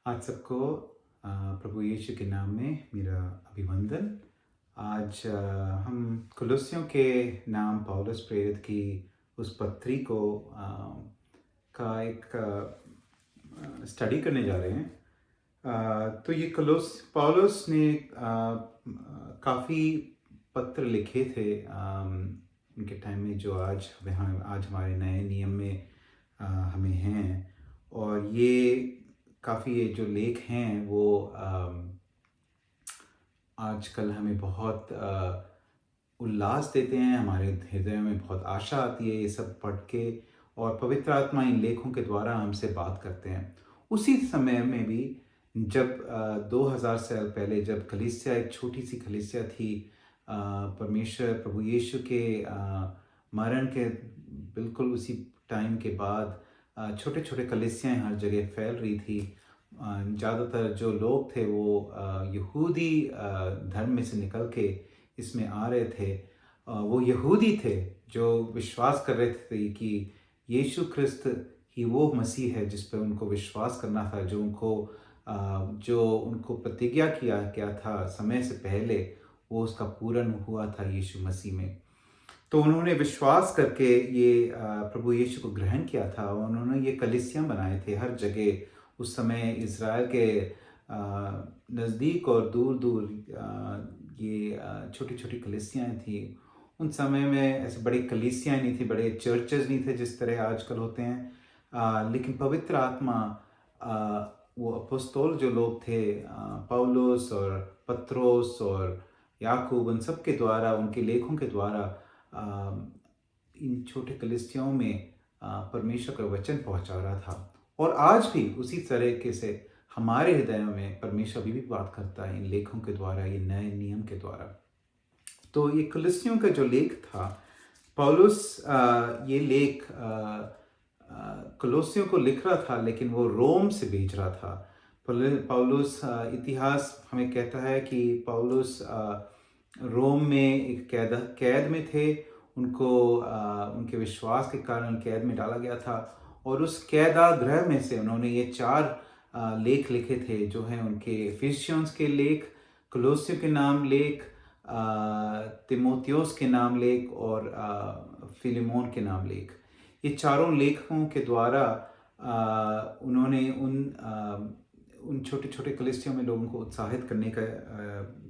आज सबको प्रभु यीशु के नाम में मेरा अभिवंदन। आज हम कुलुस्सियों के नाम पौलुस प्रेरित की उस पत्री को का एक स्टडी करने जा रहे हैं। तो ये पौलुस ने काफ़ी पत्र लिखे थे उनके टाइम में, जो आज हमारे नए नियम में हमें हैं। और ये काफ़ी ये जो लेख हैं वो आजकल हमें बहुत उल्लास देते हैं, हमारे हृदय में बहुत आशा आती है ये सब पढ़ के। और पवित्र आत्मा इन लेखों के द्वारा हमसे बात करते हैं। उसी समय में भी जब 2000 साल पहले जब कलीसिया एक छोटी सी कलीसिया थी, परमेश्वर प्रभु यीशु के मरण के बिल्कुल उसी टाइम के बाद छोटे छोटे कलीसियाएँ हर जगह फैल रही थी। ज़्यादातर जो लोग थे वो यहूदी धर्म में से निकल के इसमें आ रहे थे। वो यहूदी थे जो विश्वास कर रहे थे कि यीशु ख्रिस्त ही वो मसीह है जिस पर उनको विश्वास करना था, जो उनको प्रतिज्ञा किया गया था समय से पहले, वो उसका पूर्ण हुआ था यीशु मसीह में। तो उन्होंने विश्वास करके ये प्रभु यीशु को ग्रहण किया था। उन्होंने ये कलीसियाँ बनाए थे हर जगह। उस समय इज़राइल के नज़दीक और दूर दूर ये छोटी छोटी कलीसियाँ थी। उन समय में ऐसे बड़ी कलीसियाँ नहीं थी, बड़े चर्चेस नहीं थे जिस तरह आजकल होते हैं। लेकिन पवित्र आत्मा, वो अपोस्तल जो लोग थे, पौलुस और पत्रोस और याकूब, उन सब के द्वारा, उनके लेखों के द्वारा इन छोटे कलीसियाओं में परमेश्वर का वचन पहुंचा रहा था। और आज भी उसी तरीके से हमारे हृदयों में परमेश्वर अभी भी बात करता है इन लेखों के द्वारा, ये नए नियम के द्वारा। तो ये कलीसियों का जो लेख था, पौलुस ये लेख कलीसियों को लिख रहा था, लेकिन वो रोम से भेज रहा था। पौलुस, इतिहास हमें कहता है कि पौलुस रोम में एक कैद में थे। उनको उनके विश्वास के कारण कैद में डाला गया था। और उस कैदागृह में से उन्होंने ये 4 लेख लिखे थे, जो हैं उनके इफिसियंस के लेख, कुलुस्सियों के नाम लेख, तीमुथियुस के नाम लेख और फिलेमोन के नाम लेख। ये चारों लेखों के द्वारा उन्होंने उन छोटे छोटे कलीसियों में लोगों को उत्साहित करने का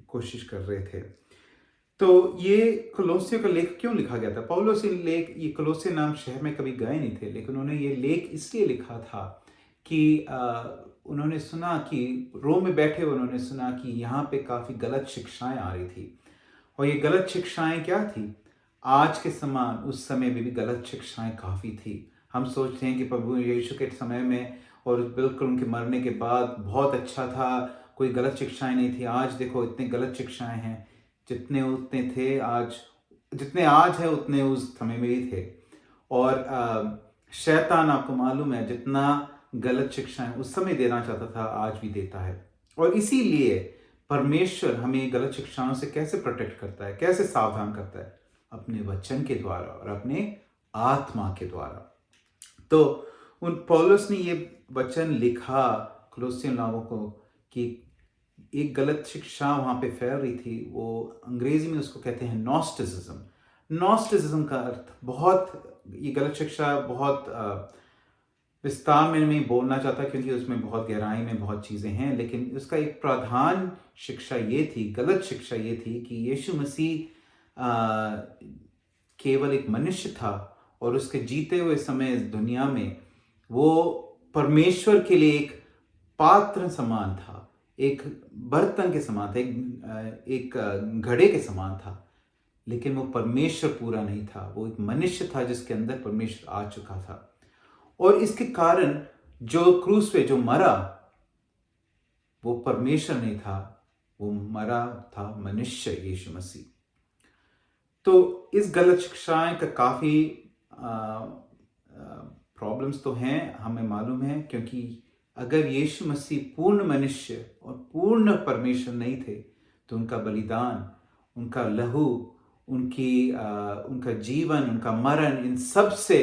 कोशिश कर रहे थे। तो ये कुलुस्सियों का लेख क्यों लिखा गया था? पौलुस ये कुलुस्से नाम शहर में कभी गए नहीं थे, लेकिन उन्होंने ये लेख इसलिए लिखा था कि उन्होंने सुना कि रोम में बैठे उन्होंने सुना कि यहाँ पे काफ़ी गलत शिक्षाएं आ रही थी। और ये गलत शिक्षाएं क्या थी? आज के समान उस समय में भी गलत शिक्षाएं काफ़ी थी। हम सोचते हैं कि प्रभु यीशु के समय में और बिल्कुल उनके मरने के बाद बहुत अच्छा था, कोई गलत शिक्षाएं नहीं थी। आज देखो इतने गलत शिक्षाएं हैं, जितने उतने थे आज, जितने आज है उतने उस समय में ही थे। और शैतान, आपको मालूम है, जितना गलत शिक्षाएं उस समय देना चाहता था आज भी देता है। और इसीलिए परमेश्वर हमें गलत शिक्षाओं से कैसे प्रोटेक्ट करता है, कैसे सावधान करता है? अपने वचन के द्वारा और अपने आत्मा के द्वारा। तो उन पौलुस ने ये वचन लिखा कुलुस्सियों लोगों को कि एक गलत शिक्षा वहाँ पे फैल रही थी। वो अंग्रेजी में उसको कहते हैं नॉस्टिसिज्म। नॉस्टिसिज्म का अर्थ बहुत, ये गलत शिक्षा बहुत विस्तार में नहीं बोलना चाहता क्योंकि उसमें बहुत गहराई में बहुत चीज़ें हैं, लेकिन उसका एक प्रधान शिक्षा ये थी, गलत शिक्षा ये थी कि यीशु मसीह केवल एक मनुष्य था और उसके जीते हुए समय इस दुनिया में वो परमेश्वर के लिए एक पात्र समान था, एक बर्तन के समान था, एक घड़े के समान था। लेकिन वो परमेश्वर पूरा नहीं था, वो एक मनुष्य था जिसके अंदर परमेश्वर आ चुका था। और इसके कारण जो क्रूस पे जो मरा, वो परमेश्वर नहीं था, वो मरा था मनुष्य यीशु मसीह। तो इस गलत शिक्षाएं का काफ़ी प्रॉब्लम्स तो हैं, हमें मालूम है, क्योंकि अगर यीशु मसीह पूर्ण मनुष्य और पूर्ण परमेश्वर नहीं थे तो उनका बलिदान, उनका लहू, उनका जीवन, उनका मरण, इन सब से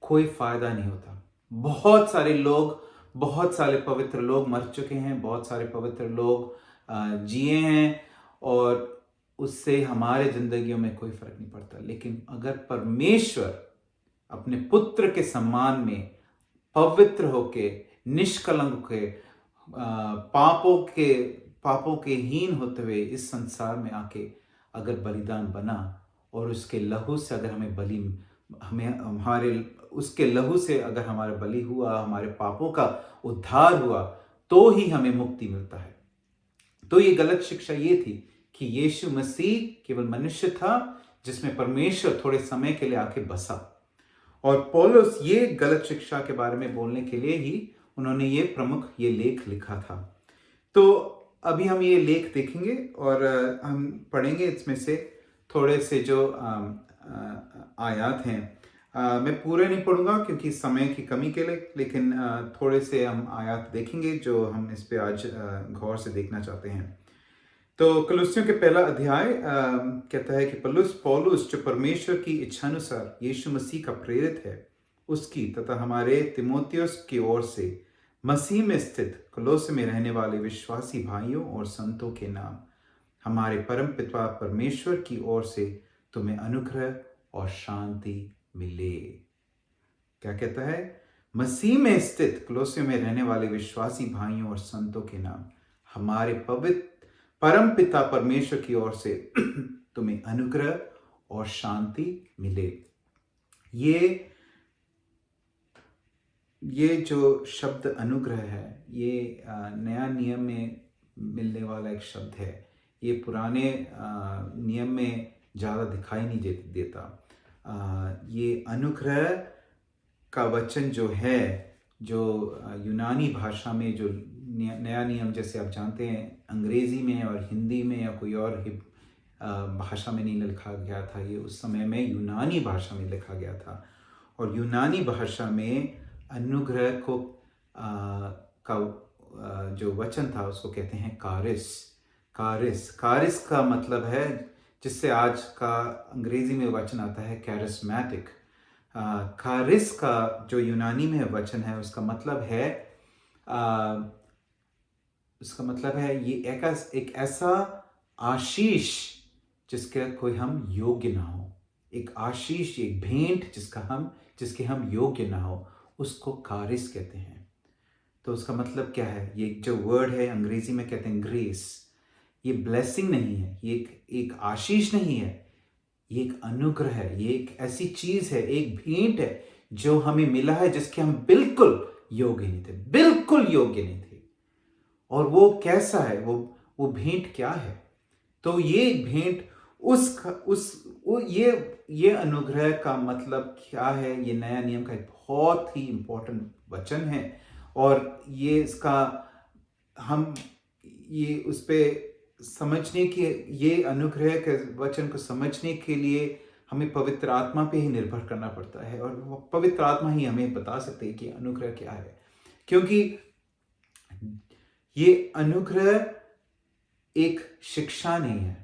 कोई फायदा नहीं होता। बहुत सारे लोग बहुत सारे पवित्र लोग मर चुके हैं, बहुत सारे पवित्र लोग जिए हैं, और उससे हमारे ज़िंदगियों में कोई फ़र्क नहीं पड़ता। लेकिन अगर परमेश्वर अपने पुत्र के सम्मान में पवित्र होके, निष्कलंक होके, पापों के हीन होते हुए इस संसार में आके अगर बलिदान बना, और उसके लहू से अगर उसके लहू से अगर हमारा बलि हुआ, हमारे पापों का उद्धार हुआ, तो ही हमें मुक्ति मिलता है। तो ये गलत शिक्षा ये थी कि यीशु मसीह केवल मनुष्य था जिसमें परमेश्वर थोड़े समय के लिए आके बसा, और पौलुस ये गलत शिक्षा के बारे में बोलने के लिए ही उन्होंने ये लेख लिखा था। तो अभी हम ये लेख देखेंगे और हम पढ़ेंगे इसमें से थोड़े से जो आयत हैं। मैं पूरे नहीं पढ़ूंगा क्योंकि समय की कमी के लिए, लेकिन थोड़े से हम आयत देखेंगे जो हम इस पे आज गौर से देखना चाहते हैं। तो कुलुस्सियों के पहला अध्याय कहता है कि पौलुस जो परमेश्वर की इच्छानुसार यीशु मसीह का प्रेरित है, उसकी तथा हमारे तिमोथियुस की ओर से मसीह में स्थित कुलुस्से में रहने वाले विश्वासी भाइयों और संतों के नाम, हमारे परम पिता परमेश्वर की ओर से तुम्हें अनुग्रह और शांति मिले। क्या कहता है? मसीह में स्थित कुलुस्से में रहने वाले विश्वासी भाइयों और संतों के नाम, हमारे परम पिता परमेश्वर की ओर से तुम्हें अनुग्रह और शांति मिले। ये जो शब्द अनुग्रह है, ये नया नियम में मिलने वाला एक शब्द है। ये पुराने नियम में ज़्यादा दिखाई नहीं देता। ये अनुग्रह का वचन जो है, जो यूनानी भाषा में जो नया नियम, जैसे आप जानते हैं अंग्रेज़ी में और हिंदी में या कोई और भाषा में नहीं लिखा गया था, ये उस समय में यूनानी भाषा में लिखा गया था। और यूनानी भाषा में अनुग्रह को जो वचन था उसको कहते हैं कारिस। कारिस का मतलब है, जिससे आज का अंग्रेजी में वचन आता है कैरिस्मेटिक। कारिस का जो यूनानी में वचन है उसका मतलब है ये एक ऐसा आशीष जिसके कोई हम योग्य ना हो, एक आशीष, एक भेंट जिसके हम योग्य ना हो, उसको कारिस कहते हैं। तो उसका मतलब क्या है? ये जो वर्ड है अंग्रेजी में कहते हैं ग्रेस। ये ब्लेसिंग नहीं है, ये एक आशीष नहीं है, ये एक अनुग्रह है। ये एक ऐसी चीज है, एक भेंट है जो हमें मिला है जिसके हम बिल्कुल योग्य नहीं थे, बिल्कुल योग्य नहीं थे। और वो कैसा है, वो भेंट क्या है? तो ये भेंट ये अनुग्रह का मतलब क्या है? ये नया नियम का एक बहुत ही इंपॉर्टेंट वचन है, और ये उस पे समझने के, ये अनुग्रह के वचन को समझने के लिए हमें पवित्र आत्मा पे ही निर्भर करना पड़ता है, और वो पवित्र आत्मा ही हमें बता सकते हैं कि अनुग्रह क्या है। क्योंकि ये अनुग्रह एक शिक्षा नहीं है,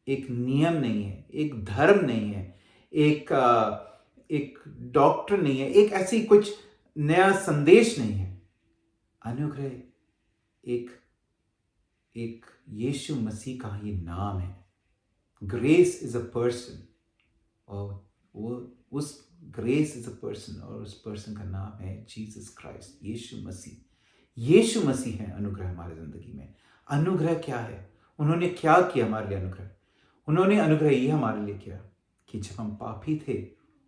एक नियम नहीं है, एक धर्म नहीं है, एक डॉक्टर नहीं है, एक ऐसी कुछ नया संदेश नहीं है। अनुग्रह एक यीशु मसीह का ही नाम है। ग्रेस इज अ पर्सन, और उस ग्रेस इज अ पर्सन, और उस पर्सन का नाम है जीसस क्राइस्ट, यीशु मसीह। यीशु मसीह है अनुग्रह हमारी जिंदगी में। अनुग्रह क्या है? उन्होंने क्या किया हमारे लिए? उन्होंने अनुग्रह ये हमारे लिए किया कि जब हम पापी थे,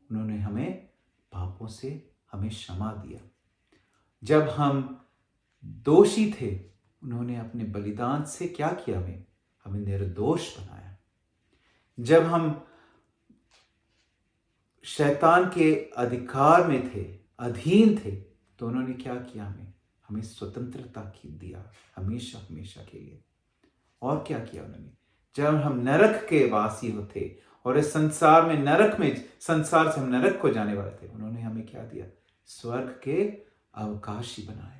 उन्होंने हमें पापों से हमें क्षमा दिया। जब हम दोषी थे, उन्होंने अपने बलिदान से क्या किया? हमें निर्दोष बनाया। जब हम शैतान के अधिकार में थे, अधीन थे, तो उन्होंने क्या किया? हमें स्वतंत्रता दिया, हमेशा के लिए। और क्या किया उन्होंने? जब हम नरक के वासी थे और इस संसार से हम नरक को जाने वाले थे, उन्होंने हमें क्या दिया? स्वर्ग के अवकाशी बनाया।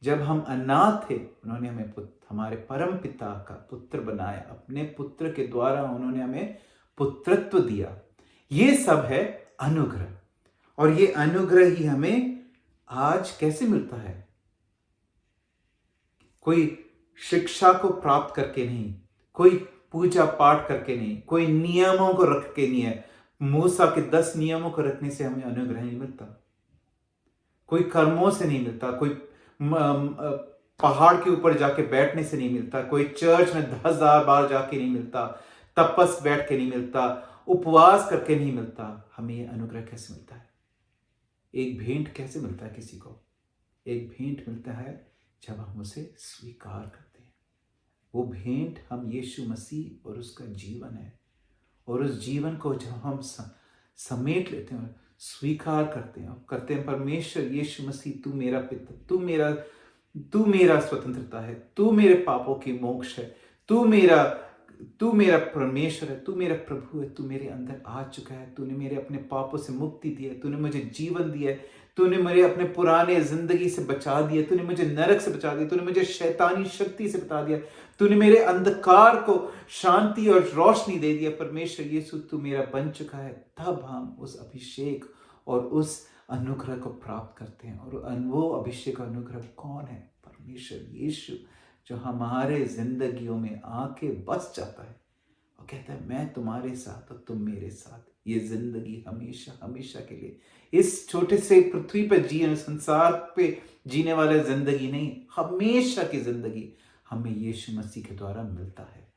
जब हम अनाथ थे, उन्होंने हमें हमारे परम पिता का पुत्र बनाया। अपने पुत्र के द्वारा उन्होंने हमें पुत्रत्व दिया। ये सब है अनुग्रह। और ये अनुग्रह ही हमें आज कैसे मिलता है? कोई शिक्षा को प्राप्त करके नहीं, कोई पूजा पाठ करके नहीं, कोई नियमों को रख के नहीं है। मूसा के 10 नियमों को रखने से हमें अनुग्रह नहीं मिलता, कोई कर्मों से नहीं मिलता, कोई पहाड़ के ऊपर जाके बैठने से नहीं मिलता, कोई चर्च में 10,000 बार जाके नहीं मिलता, तपस बैठ के नहीं मिलता, उपवास करके नहीं मिलता। हमें ये अनुग्रह कैसे मिलता है? एक भेंट कैसे मिलता है किसी को? एक भेंट मिलता है जब हम उसे स्वीकार करते हैं। वो भेंट हम यीशु मसीह और उसका जीवन है, और उस जीवन को जब हम समेट लेते हैं, स्वीकार करते हैं परमेश्वर यीशु मसीह, तू मेरा पिता, तू मेरा स्वतंत्रता है, तू मेरे पापों की मोक्ष है, तू मेरा परमेश्वर है, तू मेरा प्रभु है, तू मेरे अंदर आ चुका है, तूने मेरे अपने पापों से मुक्ति दी है, तूने मुझे जीवन दिया है, तूने मेरे अपने पुराने जिंदगी से बचा दिया, तूने मुझे नरक से बचा दिया, तूने मुझे शैतानी शक्ति से बचा दिया, तूने मेरे अंधकार को शांति और रोशनी दे दिया। परमेश्वर यीशु, तू मेरा बन चुका है। तब हम उस अभिषेक और उस अनुग्रह को प्राप्त करते हैं। और वो अभिषेक अनुग्रह कौन है? परमेश्वर यीशु, जो हमारे जिंदगियों में आके बस जाता है और कहता है मैं तुम्हारे साथ और तुम मेरे साथ। ये जिंदगी हमेशा हमेशा के लिए, इस छोटे से पृथ्वी पर जीने, संसार पे जीने वाले जिंदगी नहीं, हमेशा की जिंदगी हमें यीशु मसीह के द्वारा मिलता है।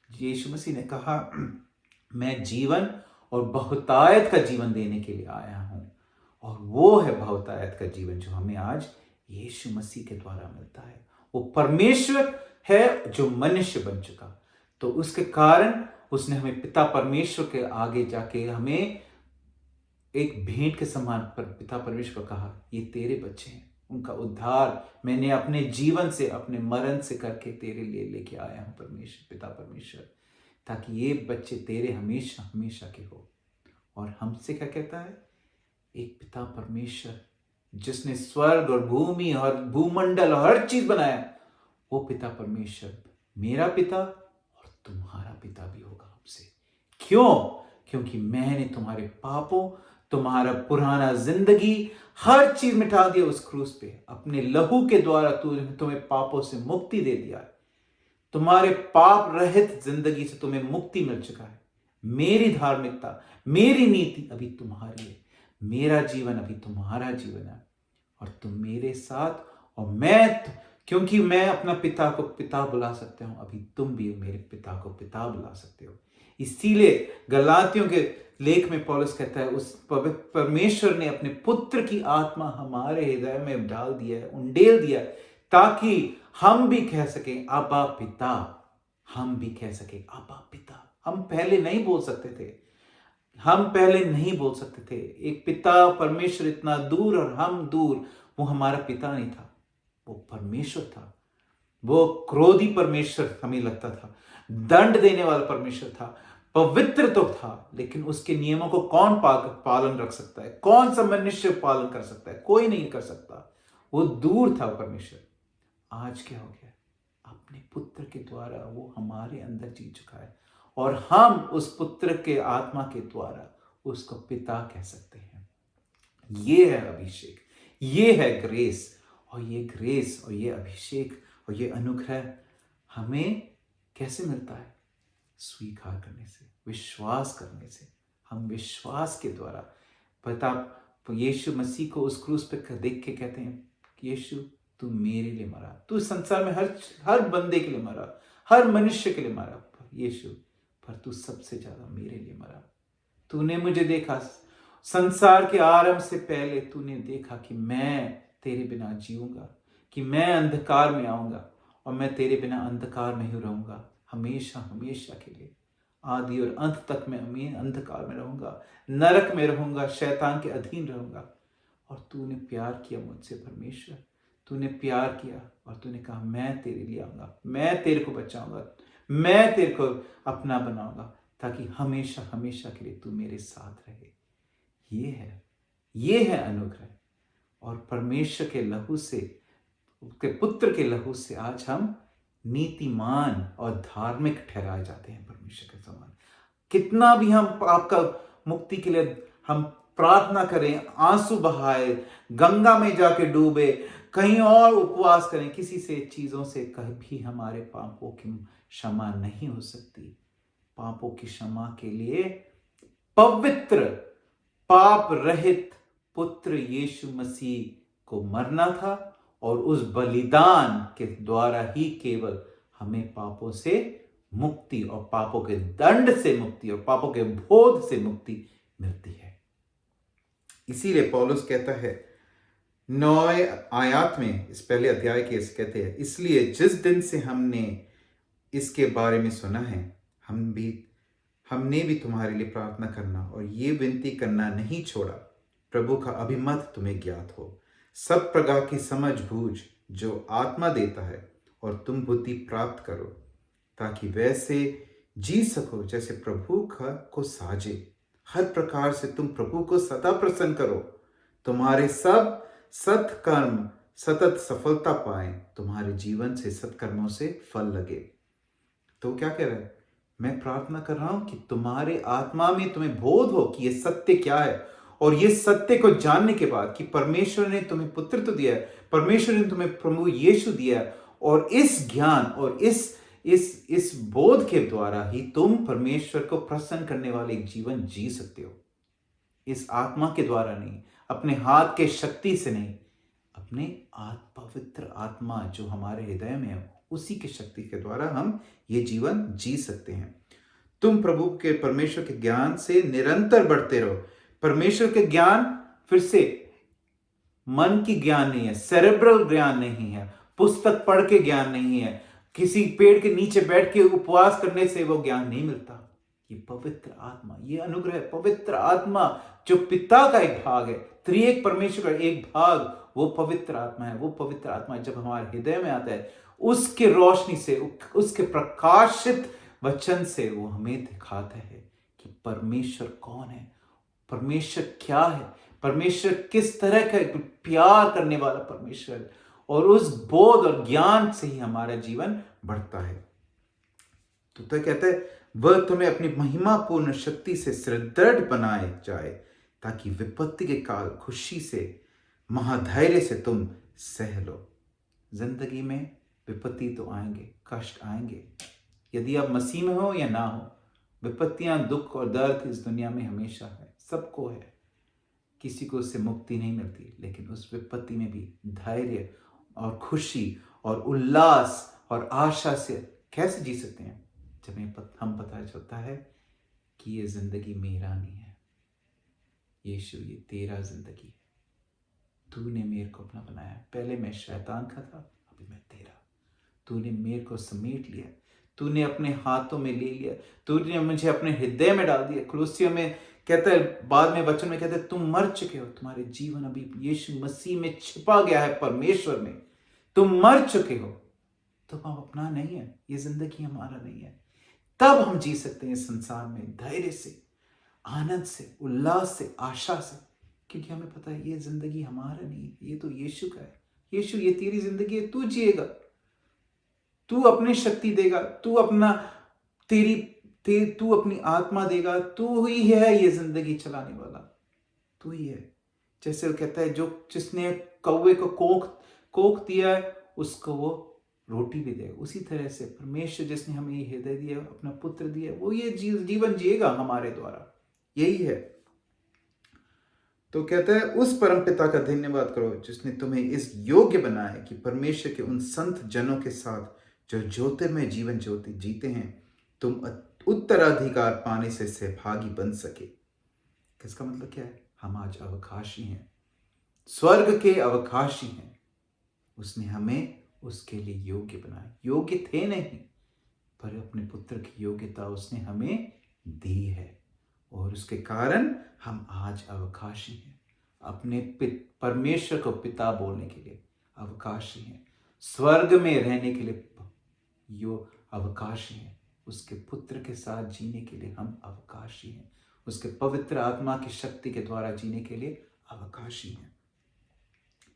यीशु मसीह ने कहा मैं जीवन और बहुतायत का जीवन देने के लिए आया हूं, और वो है बहुतायत का जीवन जो हमें आज यीशु मसीह के द्वारा मिलता है। वो परमेश्वर है जो मनुष्य बन चुका, तो उसके कारण उसने हमें पिता परमेश्वर के आगे जाके हमें एक भेंट के समान पर पिता परमेश्वर को कहा ये तेरे बच्चे हैं, उनका उद्धार मैंने अपने जीवन से, अपने मरण से करके तेरे लिए लेके आया हूं परमेश्वर, पिता परमेश्वर, ताकि ये बच्चे तेरे हमेशा हमेशा के हो। और हमसे क्या कहता है? एक पिता परमेश्वर जिसने स्वर्ग और भूमि और भूमंडल और हर चीज बनाया, वो पिता परमेश्वर मेरा पिता और तुम्हारा पिता भी होगा हमसे। क्यों? क्योंकि मैंने तुम्हारे पापों, तुम्हारा पुराना जिंदगी, हर चीज मिटा दिया उस क्रूस पे। अपने लहू के द्वारा तुम्हें पापों से मुक्ति दे दिया है। तुम्हारे पाप रहित जिंदगी से तुम्हें मुक्ति मिल चुका है। मेरी धार्मिकता, मेरी नीति अभी तुम्हारी है, मेरा जीवन अभी तुम्हारा जीवन है, और तुम मेरे साथ, और क्योंकि मैं अपना पिता को पिता बुला सकता हूं, अभी तुम भी मेरे पिता को पिता बुला सकते हो। इसीलिए गलातियों के लेख में पौलुस कहता है उस परमेश्वर ने अपने पुत्र की आत्मा हमारे हृदय में डाल दिया है, उंडेल दिया है, ताकि हम भी कह सकें अब्बा पिता। हम भी कह सके अब्बा पिता। हम पहले नहीं बोल सकते थे, हम पहले नहीं बोल सकते थे। एक पिता परमेश्वर इतना दूर और हम दूर, वो हमारा पिता नहीं था, वो परमेश्वर था। वो क्रोधी परमेश्वर हमें लगता था, दंड देने वाला परमेश्वर था, पवित्र तो था, लेकिन उसके नियमों को कौन पालन रख सकता है? कौन सा मनुष्य पालन कर सकता है? कोई नहीं कर सकता। वो दूर था परमेश्वर। आज क्या हो गया? अपने पुत्र के द्वारा वो हमारे अंदर जी चुका है, और हम उस पुत्र के आत्मा के द्वारा उसको पिता कह सकते हैं। ये है अभिषेक, ये है ग्रेस, और ये ग्रेस और ये अभिषेक और ये अनुग्रह हमें कैसे मिलता है? स्वीकार करने से, विश्वास करने से। हम विश्वास के द्वारा पिता यीशु मसीह को उस क्रूस पर देख के कहते हैं यीशु तू मेरे लिए मरा, तू संसार में हर बंदे के लिए मरा, हर मनुष्य के लिए मरा यीशु, पर तू सबसे ज्यादा मेरे लिए मरा। तूने मुझे देखा, संसार के आरंभ से पहले तूने देखा कि मैं तेरे बिना जीऊंगा, कि मैं अंधकार में आऊंगा, और मैं तेरे बिना अंधकार में ही रहूंगा हमेशा हमेशा के लिए। आदि और अंत तक मैं अंधकार में रहूंगा, नरक में रहूंगा, शैतान के अधीन रहूंगा। और तूने प्यार किया मुझसे परमेश्वर, तूने प्यार किया और तूने कहा मैं तेरे लिए आऊंगा, मैं तेरे को बचाऊंगा, मैं तेरे को अपना बनाऊंगा, ताकि हमेशा हमेशा के लिए तू मेरे साथ रहे। ये है अनुग्रह। और परमेश्वर के लहू से, उसके पुत्र के लहू से आज हम नीतिमान और धार्मिक ठहराए जाते हैं परमेश्वर के समान। कितना भी हम आपका मुक्ति के लिए हम प्रार्थना करें, आंसू बहाए, गंगा में जाके डूबे, कहीं और उपवास करें, किसी से चीजों से कभी हमारे पापों की क्षमा नहीं हो सकती। पापों की क्षमा के लिए पवित्र पाप रहित पुत्र यीशु मसीह को मरना था, और उस बलिदान के द्वारा ही केवल हमें पापों से मुक्ति और पापों के दंड से मुक्ति और पापों के बोझ से मुक्ति मिलती है। इसीलिए पौलुस कहता है 9 आयत में, इस पहले अध्याय के इस कहते हैं, इसलिए जिस दिन से हमने इसके बारे में सुना है, हमने भी तुम्हारे लिए प्रार्थना करना और ये विनती करना नहीं छोड़ा, प्रभु का अभिमत तुम्हें ज्ञात हो, सब प्रकार की समझ बूझ जो आत्मा देता है, और तुम बुद्धि प्राप्त करो, ताकि वैसे जी सको जैसे प्रभु को साजे। हर प्रकार से तुम प्रभु को सदा प्रसन्न करो, तुम्हारे सब सत्कर्म सतत सफलता पाए, तुम्हारे जीवन से सत्कर्मों से फल लगे। तो क्या कह रहा है? मैं प्रार्थना कर रहा हूं कि तुम्हारे आत्मा में तुम्हें बोध हो कि ये सत्य क्या है, और ये सत्य को जानने के बाद कि परमेश्वर ने तुम्हें पुत्र तो दिया है, परमेश्वर ने तुम्हें प्रभु यीशु दिया है, और इस ज्ञान और इस बोध के द्वारा ही तुम परमेश्वर को प्रसन्न करने वाले एक जीवन जी सकते हो। इस आत्मा के द्वारा नहीं, अपने हाथ के शक्ति से नहीं, अपने पवित्र आत्मा जो हमारे हृदय में है उसी की शक्ति के द्वारा हम ये जीवन जी सकते हैं। तुम प्रभु के परमेश्वर के ज्ञान से निरंतर बढ़ते रहो। परमेश्वर के ज्ञान फिर से मन की ज्ञान नहीं है, सेरेब्रल ज्ञान नहीं है, पुस्तक पढ़ के ज्ञान नहीं है, किसी पेड़ के नीचे बैठ के उपवास करने से वो ज्ञान नहीं मिलता। ये पवित्र आत्मा, ये अनुग्रह, पवित्र आत्मा जो पिता का एक भाग है, त्रिएक परमेश्वर का एक भाग, वो पवित्र आत्मा है। वो पवित्र आत्मा जब हमारे हृदय में आता है, उसके रोशनी से, उसके प्रकाशित वचन से वो हमें दिखाता है कि परमेश्वर कौन है, परमेश्वर क्या है, परमेश्वर किस तरह का प्यार करने वाला परमेश्वर, और उस बोध और ज्ञान से ही हमारा जीवन बढ़ता है। तो कहता है वह तुम्हें अपनी महिमापूर्ण शक्ति से सुदृढ़ बनाए जाए, ताकि विपत्ति के काल खुशी से, महाधैर्य से तुम सह लो। जिंदगी में विपत्ति तो आएंगे, कष्ट आएंगे, यदि आप मसीह में हो या ना हो। विपत्तियां, दुख और दर्द इस दुनिया में हमेशा है, सबको है, किसी को उससे मुक्ति नहीं मिलती। लेकिन उस विपत्ति में भी धैर्य और खुशी और उल्लास और आशा से कैसे जी सकते हैं? जब हम पता चलता है कि ये जिंदगी मेरा नहीं है, यीशु ये तेरा जिंदगी है, तूने मेरे को अपना बनाया। पहले मैं शैतान का था, अभी मैं तेरा। तूने मेरे को समेट लिया, तूने अपने हाथों में ले लिया, तूने मुझे अपने हृदय में डाल दिया। कुलुस्सियों में कहता है, बाद में वचन में कहता है, तुम मर चुके हो, तुम्हारे जीवन अभी यीशु मसीह में छिपा गया है, परमेश्वर में। तुम मर चुके हो, तुम अब अपना नहीं है, ये जिंदगी हमारा नहीं है। तब हम जी सकते हैं संसार में धैर्य से, आनंद से, उल्लास से, आशा से, क्योंकि हमें पता है ये जिंदगी हमारा नहीं है, ये तो यीशु का है। यीशु ये तेरी जिंदगी है, तू जिएगा, तू अपनी शक्ति देगा, तू अपना तू अपनी आत्मा देगा, तू ही है ये जिंदगी चलाने वाला, तू ही है। जैसे वो कहता है, जो जिसने कौवे को कोख दिया है, उसको वो रोटी भी देगा। उसी तरह से परमेश्वर जिसने हमें ये हृदय दिया, अपना पुत्र दिया, वो ये जीवन जिएगा हमारे द्वारा, यही है। तो कहता है, उस परम पिता का धन्यवाद करो जिसने तुम्हें इस योग्य बनाया कि परमेश्वर के उन संत जनों के साथ जो ज्योतिर्मय जीवन ज्योति जीते हैं, तुम उत्तराधिकार पाने से सहभागी बन सके। किसका मतलब क्या है? हम आज अवकाशी हैं, स्वर्ग के अवकाशी हैं। उसने हमें उसके लिए योग्य बनाया। योग्य थे नहीं, पर अपने पुत्र की योग्यता उसने हमें दी है, और उसके कारण हम आज अवकाशी हैं। अपने परमेश्वर को पिता बोलने के लिए अवकाशी हैं, स्वर्ग में रहने के लिए अवकाशी हैं, उसके पुत्र के साथ जीने के लिए हम अवकाशी हैं, उसके पवित्र आत्मा की शक्ति के द्वारा जीने के लिए अवकाशी हैं।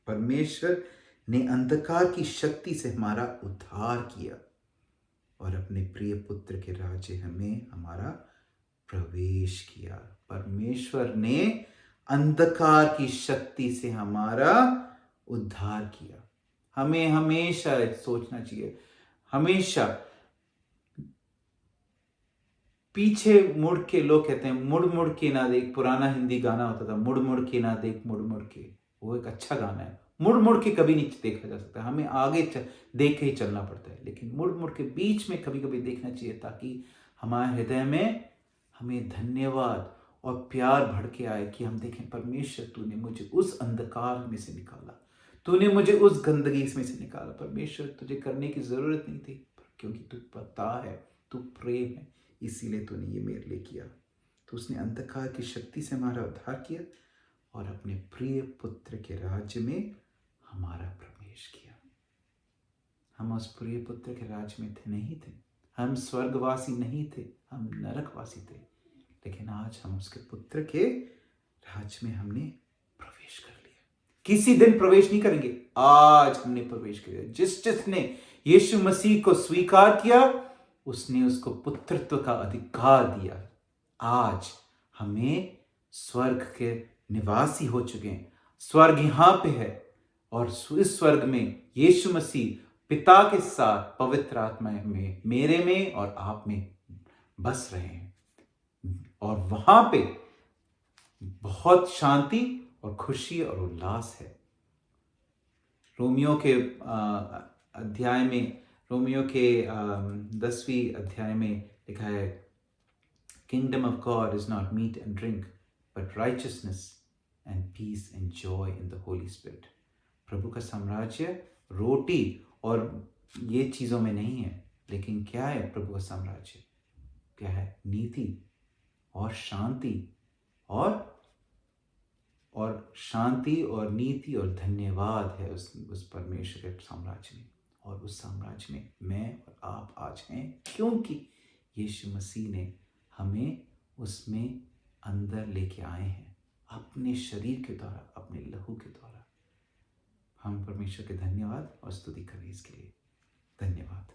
परमेश्वर ने अंधकार की शक्ति से हमारा उद्धार किया और अपने प्रिय पुत्र के राज्य हमें हमारा प्रवेश किया। परमेश्वर ने अंधकार की शक्ति से हमारा उद्धार किया। हमें हमेशा सोचना चाहिए, हमेशा पीछे मुड़ के, लोग कहते हैं मुड़ मुड़ के ना देख, पुराना हिंदी गाना होता था, मुड़ मुड़ के ना देख, मुड़ मुड़ के, वो एक अच्छा गाना है। मुड़ मुड़ के कभी नहीं देखा जा सकता, हमें आगे देख के ही चलना पड़ता है, लेकिन मुड़ मुड़ के बीच में कभी कभी देखना चाहिए, ताकि हमारे हृदय में हमें धन्यवाद और प्यार भर के आए कि हम देखें, परमेश्वर तूने मुझे उस अंधकार में से निकाला, तूने मुझे उस गंदगी में से निकाला। परमेश्वर, तुझे करने की जरूरत नहीं थी, क्योंकि तू पता है, तू प्रेम है, इसीलिए तूने ये मेरे लिए किया। तो उसने अंधकार की शक्ति से हमारा उद्धार किया और अपने प्रिय पुत्र के राज्य में हमारा प्रवेश किया। हम उस प्रिय पुत्र के राज्य में नहीं थे, हम स्वर्गवासी नहीं थे, हम नरकवासी थे, लेकिन आज हम उसके पुत्र के राज्य में हमने प्रवेश कर लिया। किसी दिन प्रवेश नहीं करेंगे, आज हमने प्रवेश किया। जिसने यीशु मसीह को स्वीकार किया, उसने उसको पुत्रत्व का अधिकार दिया। आज हमें स्वर्ग के निवासी हो चुके हैं, स्वर्ग यहां पे है, और इस स्वर्ग में यीशु मसीह पिता के साथ पवित्र आत्मा में, मेरे में और आप में बस रहे हैं, और वहां पे बहुत शांति और खुशी और उल्लास है। रोमियो के अध्याय में, रोमियो के 10वीं अध्याय में लिखा है, kingdom of God is not meat and drink but righteousness and peace and joy in the Holy Spirit. प्रभु का साम्राज्य रोटी और ये चीज़ों में नहीं है, लेकिन क्या है प्रभु का साम्राज्य? क्या है? नीति और शांति, और शांति और नीति और धन्यवाद है उस परमेश्वर के साम्राज्य में। और उस साम्राज्य में मैं और आप आज हैं, क्योंकि यीशु मसीह ने हमें उसमें अंदर लेके आए हैं, अपने शरीर के द्वारा, अपने लहू के द्वारा। हम परमेश्वर के धन्यवाद और स्तुति करें इसके लिए। धन्यवाद।